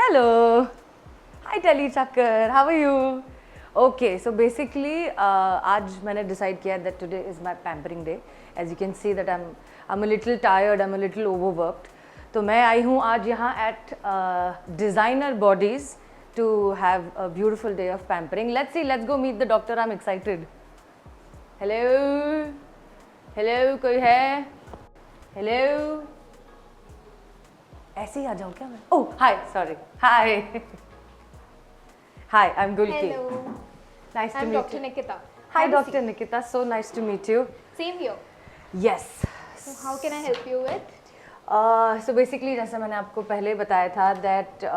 Hello. Hi Telly Chakkar. How are you? Okay, so basically आज मैंने decide किया that today is my pampering day. As you can see that I'm a little tired, I'm a little overworked. तो मैं आई हूँ आज यहाँ at Designer Bodies to have a beautiful day of pampering. Let's see, let's go meet the doctor. I'm excited. Hello. Hello, कोई है? Hello. ऐसे ही आ जाओ क्या मैं? Oh, hi. Sorry. Hi. Hi, I'm Gulki. Hello. Nice to I'm meet Dr. you. Nikita. Hi, Have a Dr. seat. Nikita. So nice to meet you. Same here. Yes. So how can I help you with? So basically, जैसा मैंने आपको पहले बताया था that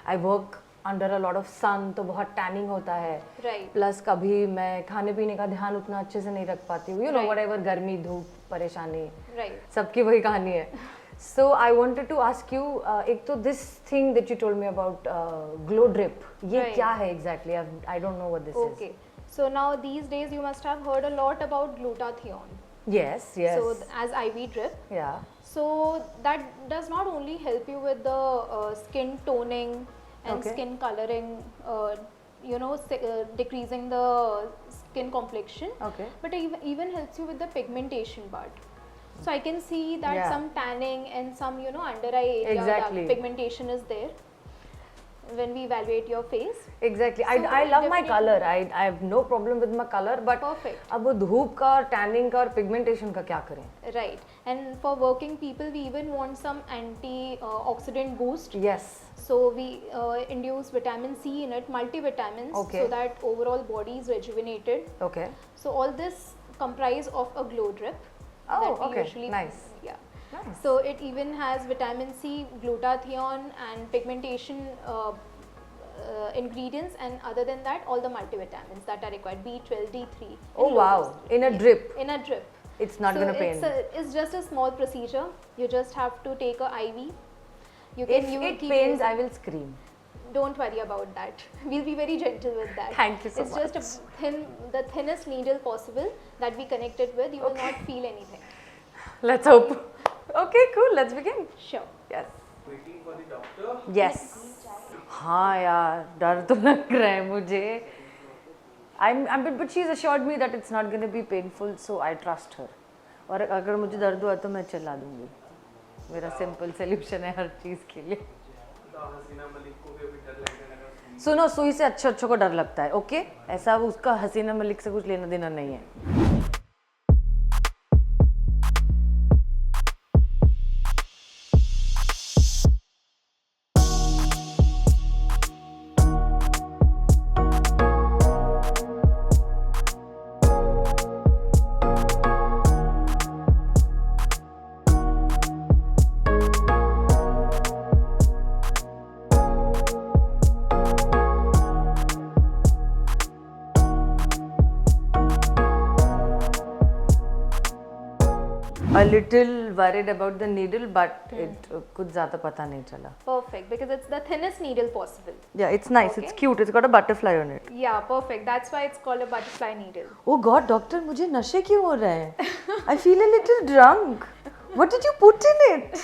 I work under a lot of sun, तो बहुत tanning होता है. Right. Plus कभी मैं खाने पीने का ध्यान उतना अच्छे से नहीं रख पाती हूँ. You know, Right. whatever गर्मी धूप परेशानी. Right. सबकी वही कहानी है. So I wanted to ask you, एक तो this thing that you told me about glow drip, ये Right. क्या है exactly? I don't know what this is. Okay. So now these days you must have heard a lot about glutathione. Yes, yes. So as IV drip. Yeah. So that does not only help you with the skin toning and Okay. skin coloring, decreasing the skin complexion, Okay. but even helps you with the pigmentation part. So I can see that Yeah. some tanning and some under eye area Exactly. that pigmentation is there when we evaluate your face. Exactly. So I love my definitely- color. I have no problem with my color, but Perfect. अब वो धूप का और tanning का और pigmentation का क्या करें? Right. And for working people, we even want some anti-oxidant boost. Yes. So we induce vitamin C in it, multivitamins, Okay. so that overall body is rejuvenated. Okay. So all this comprise of a glow drip. Oh, that we okay. usually Nice. Yeah. Nice. So it even has vitamin C, glutathione, and pigmentation ingredients, and other than that, all the multivitamins that are required: B12, D3. Oh in wow! low dose. In a drip, In a drip. it's not So gonna pain. it's just a small procedure. You just have to take a IV. You If you it keep pains, using- I will scream. Don't worry about that. We'll be very gentle with that. Thank you so it's just the thinnest needle possible that we connect it with. You will not feel anything. Let's hope. Okay, cool. Let's begin. Sure. Yes. Waiting for the doctor. Yes. हाँ यार डर तो लग रहा है मुझे. But she's assured me that it's not going to be painful, so I trust her. और अगर मुझे दर्द हुआ तो मैं चिल्ला दूंगी. मेरा सिंपल सोल्यूशन है हर चीज़ के लिए. हसीना मलिक को भी अभी डर लगने लगा. सुनो सुई से अच्छों को डर लगता है. ओके ऐसा उसका हसीना मलिक से कुछ लेना देना नहीं है. A little worried about the needle, but it कुछ ज़्यादा पता नहीं चला. Perfect, because it's the thinnest needle possible. Yeah, it's nice. It's Okay. cute. It's got a butterfly on it. Yeah, perfect. That's why it's called a butterfly needle. Oh God, doctor, मुझे नशे क्यों हो रहे हैं? I feel a little drunk. What did you put in it?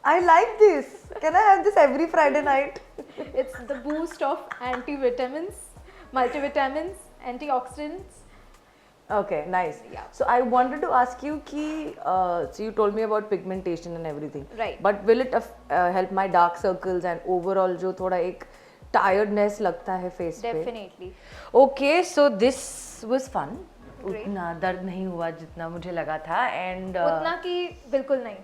I like this. Can I have this every Friday night? It's the boost of antivitamins, multivitamins, antioxidants. Okay, nice. Yeah. So I wanted to ask you कि so you told me about pigmentation and everything. Right. But will it help my dark circles and overall जो थोड़ा एक tiredness लगता है face पे? Definitely. Okay, so this was fun. Great. उतना दर्द नहीं हुआ जितना मुझे लगा था and उतना की बिल्कुल नहीं.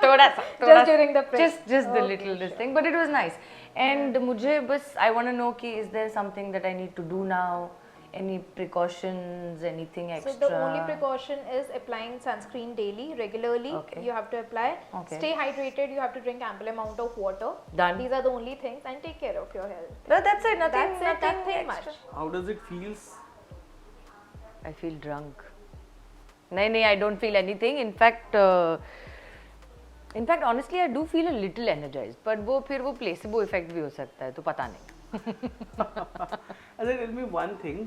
थोड़ा सा Just during the press. just the Okay, little this sure. thing, but it was nice. And मुझे बस I want to know कि is there something that I need to do now? Any precautions? Anything extra? So the only precaution is applying sunscreen daily, regularly. Okay. You have to apply. Okay. Stay hydrated. You have to drink ample amount of water. Done. These are the only things, and take care of your health. But that's it. Nothing. That's it. Nothing extra. much. How does it feels? I feel drunk. नहीं, I don't feel anything. In fact, honestly, I do feel a little energized. But वो फिर वो placebo effect भी हो सकता है, तो पता नहीं. अच्छा, tell me one thing.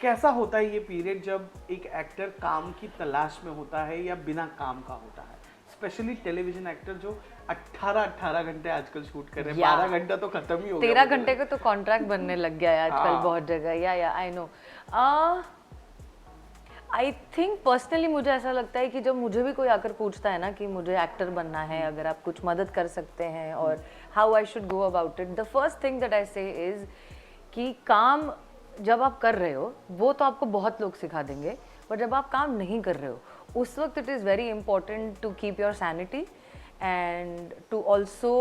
कैसा होता है ये पीरियड जब एक एक्टर काम की तलाश में होता है या बिना काम का होता है? स्पेशली टेलीविजन एक्टर जो 18 घंटे आजकल शूट कर रहे हैं, Yeah. 12 घंटा तो खत्म ही हो गया 13 मुझे घंटे का तो कॉन्ट्रैक्ट बनने लग गया है आजकल हाँ। बहुत जगह। या I know. I think personally मुझे ऐसा लगता है कि जब मुझे भी कोई आकर पूछता है ना कि मुझे एक्टर बनना है, अगर आप कुछ मदद कर सकते हैं और how I should go about it, the first thing that I से इज कि काम जब आप कर रहे हो वो तो आपको बहुत लोग सिखा देंगे, पर जब आप काम नहीं कर रहे हो उस वक्त it is very important to keep your sanity and to also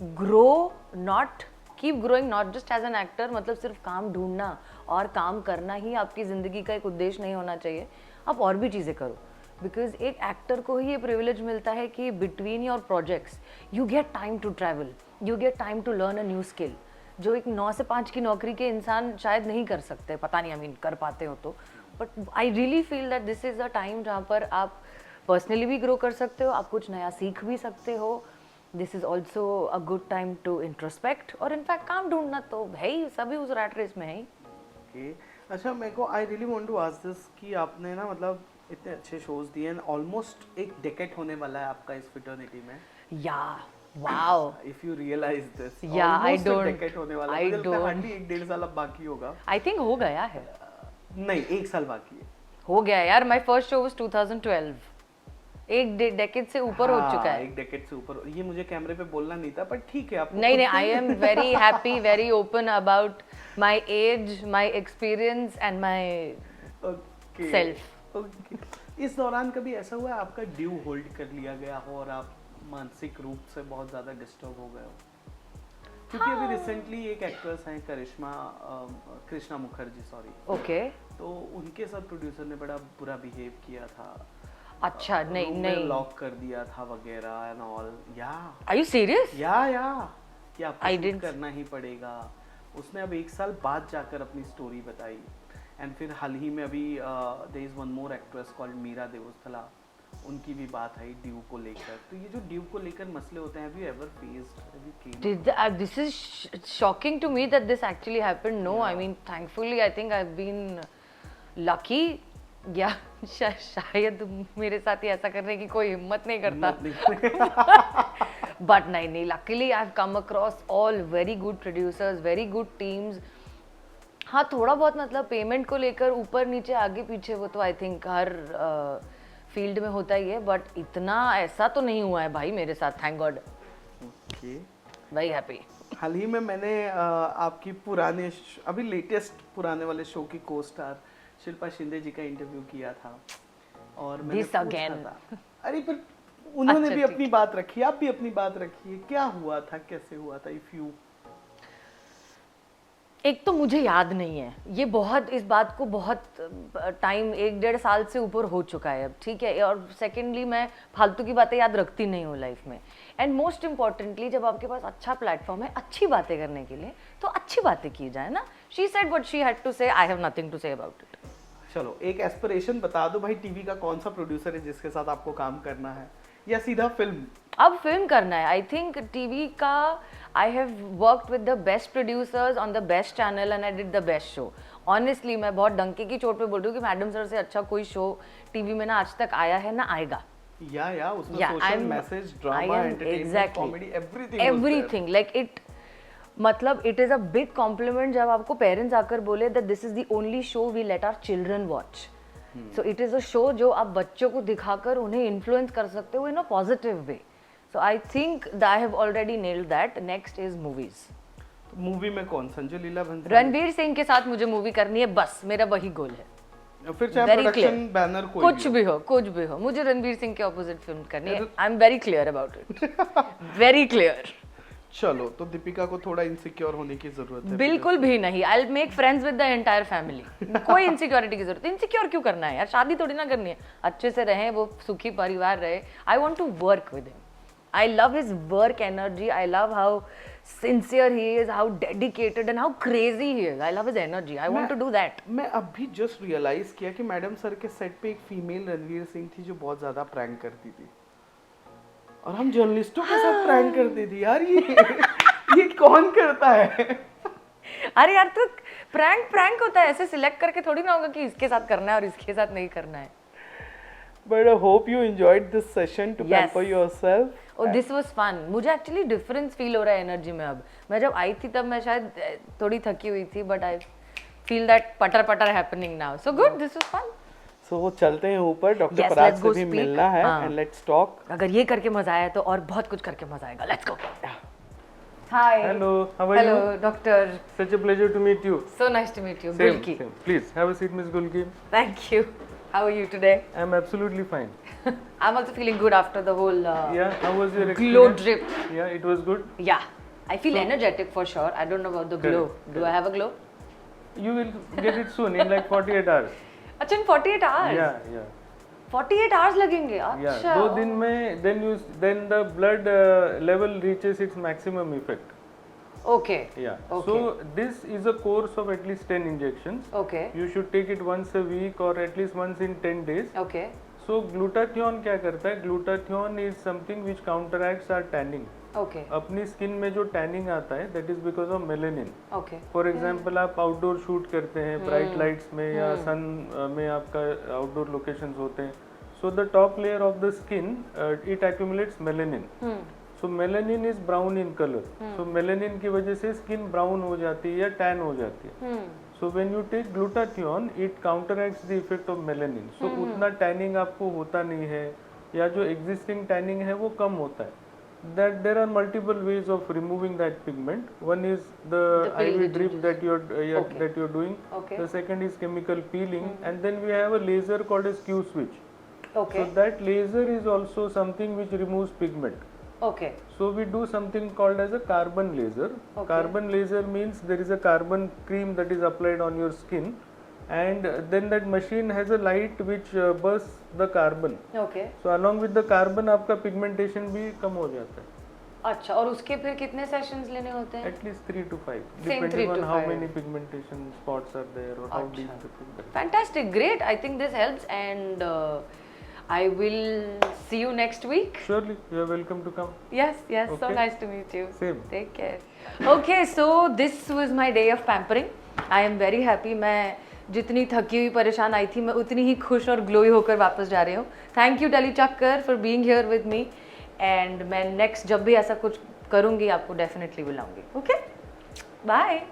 grow, not keep growing, not just as an actor. मतलब सिर्फ काम ढूंढना और काम करना ही आपकी ज़िंदगी का एक उद्देश्य नहीं होना चाहिए, आप और भी चीज़ें करो। बिकॉज एक एक्टर को ही ये प्रिविलेज मिलता है कि between your projects you get time to travel, you get time to learn a new skill, जो एक 9 से 5 की नौकरी के इंसान शायद नहीं कर सकते, पता नहीं आई मीन कर पाते हो तो। But I really feel that this is a time जहाँ पर आप पर्सनली भी ग्रो कर सकते हो, आप कुछ नया सीख भी सकते हो। This is also a good time to introspect, और इनफैक्ट काम ढूंढना तो है ही, सभी उस रैट रेस में है ही। Okay. अच्छा, मेरे को I really want to ask this कि आपने ना मतलब इतने अच्छे शोज दिए हैं, ऑलमोस्ट एक डेकेड होने वाला है आपका इस फिटर्निटी में। या wow, if you realize this, Yeah, I don't- decade होने वाला है, I मुझे लगता है don't- हार्डली 1.5 साल अब बाकी होगा। आई थिंक हो गया है, नहीं, 1 साल बाकी है। हो गया है यार। माय फर्स्ट शो वाज 2012, एक डेकेड से ऊपर हो हाँ, चुका है। एक डेकेड से ऊपर। ये मुझे कैमरे पे बोलना नहीं था, पर ठीक है, आपको नहीं खुद नहीं, को- I am very happy, very open about my age, my experience and my Okay. Self. Okay. इस दौरान कभी ऐसा हुआ है आपका ड्यू होल्ड कर लिया गया हो और आप मानसिक रूप से बहुत ज्यादा डिस्टर्ब हो गए हो? क्योंकि अभी रिसेंटली एक एक्ट्रेस हैं कृष्णा मुखर्जी, सॉरी, ओके, तो उनके साथ प्रोड्यूसर ने बड़ा बुरा बिहेव किया था, अच्छा नहीं रूम में नहीं, लॉक कर दिया था वगैरह एंड ऑल। या आर यू सीरियस? कि आपको I शूट didn't- करना ही पड़ेगा। उसने अब 1 साल बाद जाकर अपनी स्टोरी बताई। एंड फिर हाल ही में अभी there is one more actress called Meera Deosthale, उनकी भी बात आई ड्यू को लेकर। तो ये जो ड्यू को लेकर मसले होते हैं, have you ever faced, have you came? This is shocking to me that this actually happened. No, I mean thankfully I think I've been lucky. या शायद मेरे साथ ही ऐसा करने की कोई हिम्मत नहीं करता। बट नहीं, luckily I've come across all very good producers, very good teams. हाँ, थोड़ा बहुत मतलब पेमेंट को लेकर ऊपर नीचे आगे पीछे वो तो आई थिंक हर फील्ड में होता ही है, बट इतना ऐसा तो नहीं हुआ है भाई मेरे साथ, thank God. Okay. Very happy. हाल ही में मैंने आपकी पुराने अभी लेटेस्ट पुराने वाले शो की को स्टार शिल्पा शिंदे जी का इंटरव्यू किया था, और मैंने This पूछा again. था, अरे पर उन्होंने अच्छा, भी ठीक अपनी बात रखी, आप भी अपनी बात रखिए, क्या हुआ था, कैसे हुआ था? इफ यू एक तो मुझे याद नहीं है, ये बहुत, इस बात को बहुत टाइम 1-1.5 साल से ऊपर हो चुका है अब, ठीक है। और सेकेंडली मैं फालतू की बातें याद रखती नहीं हूँ लाइफ में। एंड मोस्ट इम्पॉर्टेंटली जब आपके पास अच्छा प्लेटफॉर्म है अच्छी बातें करने के लिए, तो अच्छी बातें की जाए ना। She said what she had to say, I have nothing to say about it. चलो एक एस्पिरेशन बता दो भाई, टीवी का कौन सा प्रोड्यूसर है जिसके साथ आपको काम करना है, या सीधा फिल्म? अब फिल्म करना है। आई थिंक टीवी का I have worked with the best producers on the best channel and I did the best show. Honestly मैं बहुत डंके की चोट पे बोल रही हूँ कि मैडम सर से अच्छा कोई शो टीवी में ना आज तक आया है ना आएगा। या उसमें Yeah, social I'm- message, I drama, am entertainment, exactly. Comedy, everything like it, मतलब it is a big compliment जब आपको पेरेंट्स आकर बोले that this is the only show we let our children watch. So it is a show जो आप बच्चों को दिखाकर उन्हें इन्फ्लुएंस कर सकते हो in a positive way. So I think I have already nailed that. Next is movies. Movie में कौन? संजय लीला भंसाली? रणवीर सिंह के साथ मुझे मूवी करनी है, बस मेरा वही गोल है। फिर चाहे Very प्रोडक्शन clear. बैनर कोई कुछ भी हो, कुछ भी हो, मुझे रणवीर सिंह के ऑपोजिट फिल्म करनी है। I am very clear about it, very clear. चलो, तो दीपिका को थोड़ा इनसिक्योर होने की जरूरत है? बिल्कुल भी नहीं। I will make friends with the entire family. कोई इनसिक्योरिटी की जरूरत, इनसिक्योर क्यों करना है यार, शादी थोड़ी ना करनी है। अच्छे से रहें, वो सुखी परिवार रहे। I want to work with him. I love his work energy. I love how sincere he is, how dedicated and how crazy he is. I love his energy. I want to do that. मैं अभी just realise किया कि madam sir के set पे एक female Ranveer Singh थी जो बहुत ज्यादा प्रैंक करती थी, और हम जर्नलिस्टों के साथ प्रैंक करती थी। यार ये कौन करता है? अरे यार, तो प्रैंक होता है, ऐसे सिलेक्ट करके थोड़ी ना होगा कि इसके साथ करना है और इसके साथ नहीं करना है। But I hope you enjoyed this session to Yes. pamper yourself. Oh, this was fun. मुझे एक्चुअली डिफरेंस फील हो रहा है एनर्जी में अब. मैं जब आई थी तब मैं शायद थोड़ी थकी हुई थी, बट आई फील दैट पटर पटर happening now. So good, this was fun. So वो चलते हैं ऊपर, डॉक्टर Yes, पराग let's से go भी speak. मिलना है हाँ. and let's talk. अगर ये करके मजा आया तो और बहुत कुछ करके मजा आएगा. Let's go. Hi. Hello, how are hello you? Doctor. Such a pleasure to meet you. So nice to meet you. Same, Gulki. same. Please have a seat, Miss Gulki. Thank you. How are you today? I'm absolutely fine. I'm also feeling good after the whole Yeah, how was your glow experience? drip. Yeah, it was good. Yeah. I feel energetic for sure. I don't know about the glow. Correct, Do I have a glow? You will get it soon in like 48 hours. अच्छा in 48 hours. Yeah, yeah. 48 hours लगेंगे. Yeah, अच्छा. 2 दिन में then the blood level reaches its maximum effect. Okay. Yeah. Okay. So this is a course of at least 10 injections. Okay. You should take it once a week or at least once in 10 days. Okay. So glutathione क्या करता है? Glutathione is something which counteracts our tanning. Okay. अपनी skin में जो tanning आता है that is because of melanin. Okay. For example आप outdoor shoot करते हैं ब्राइट लाइट्स में या सन में आपका आउटडोर लोकेशंस होते हैं, so the top layer of the skin it accumulates melanin. So melanin is brown in colour. So melanin की वजह से स्किन ब्राउन हो जाती है या टैन हो जाती है. So when you take glutathione it counteracts the effect of melanin. So उतना टैनिंग आपको होता नहीं है या जो एग्जिस्टिंग टैनिंग है वो कम होता है. That there are multiple ways of removing that pigment. One is the pill IV that you drip use. that Okay. that you're doing. Okay. The second is chemical peeling, and then we have a laser called as Q switch. Okay. So that laser is also something which removes pigment. Okay. So we do something called as a carbon laser. Okay. Carbon laser means there is a carbon cream that is applied on your skin, and then that machine has a light which bursts the carbon. Okay. So along with the carbon आपका pigmentation भी कम हो जाता है. अच्छा, और उसके फिर कितने सेशंस लेने होते हैं? At least 3 to 5, Same 3 depending on to how 5. many pigmentation spots are there or how Acha. deep the pigment. Fantastic, great. I think this helps, and I will see you next week. Surely, you are welcome to come. Yes, yes. So Okay. nice to meet you. Same. Take care. Okay, so this was my day of pampering. I am very happy. मैं जितनी थकी हुई परेशान आई थी, मैं उतनी ही खुश और ग्लोई होकर वापस जा रही हूँ. थैंक यू टली चक्कर for being here with me, and मैं नेक्स्ट जब भी ऐसा कुछ करूँगी आपको डेफिनेटली बुलाऊंगी. Okay, bye.